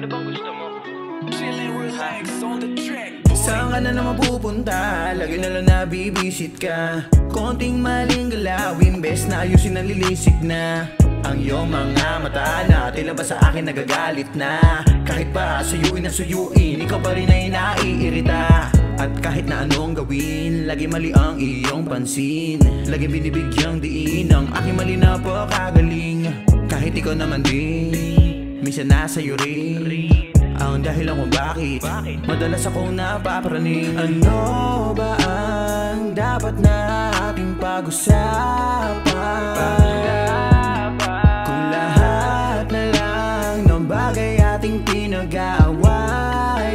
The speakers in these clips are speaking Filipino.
Ano bang gusto mo? Chill and relax on the track. Saan ka na naman pupunta? Lagi na lang nabibisit ka. Konting maling galaw, imbes na ayusin nalilisik na. Ang iyong mga mata na tila ba sa akin nagagalit na. Kahit pa suyuin na suyuin, ikaw pa rin ay naiirita. At kahit na anong gawin, lagi mali ang iyong pansin. Lagi binibigyang diin ang aking mali na pakagaling. Kahit ikaw naman din, minsan nasa iyo rin ang dahilan kung bakit madalas akong napapraning. Ano ba ang dapat na ating pag-usapan? Kung lahat na lang ng bagay ating pinag-aawayan.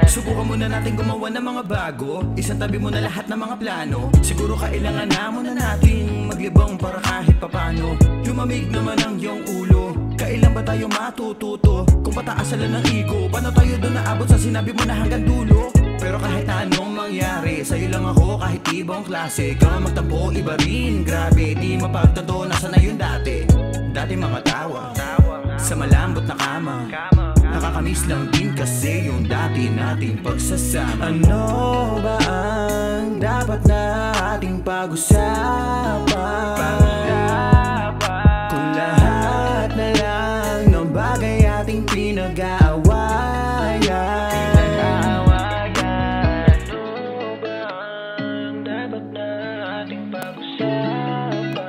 Subukan muna natin gumawa ng mga bago. Isang tabi mo na lahat ng mga plano. Siguro kailangan na muna nating maglibang para kahit papano lumamig naman ang iyong ulo. Kailan ba tayo matututo? Kung pataasan lang ng ego, paano tayo doon naabot sa sinabi mo na hanggang dulo? Pero kahit na anong mangyari, sa'yo lang ako kahit ibang klase. Ikaw magtampo, iba rin, grabe. Di mapagtanto, nasa na yun dati. Dati mga tawa sa malambot na kama. Nakakamiss lang din kasi yung dati nating pagsasama. Ano ba ang dapat na ating pag-usapan? Kung lahat na lang ng bagay ating pinag-aawayan. Ano ba ang dapat na ating pag-usapan?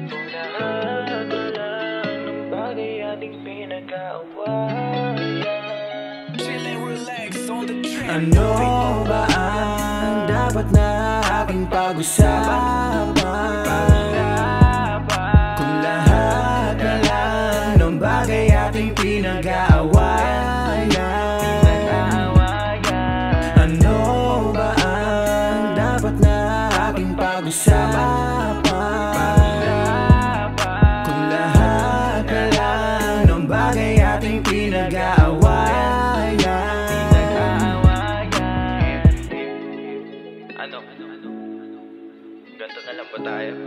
Kung lahat na lang ng bagay ating pinag-aawayan. Chill and relax on the track. Ano ba ang dapat na ating pag-usapan? Kung lahat na lang ng bagay ating pinag-aawayan. Ano ba ang dapat na ating pag-usapan? Kung lahat na lang ng bagay ating pinag-aawayan. Ano? Ganto na lang ba tayo?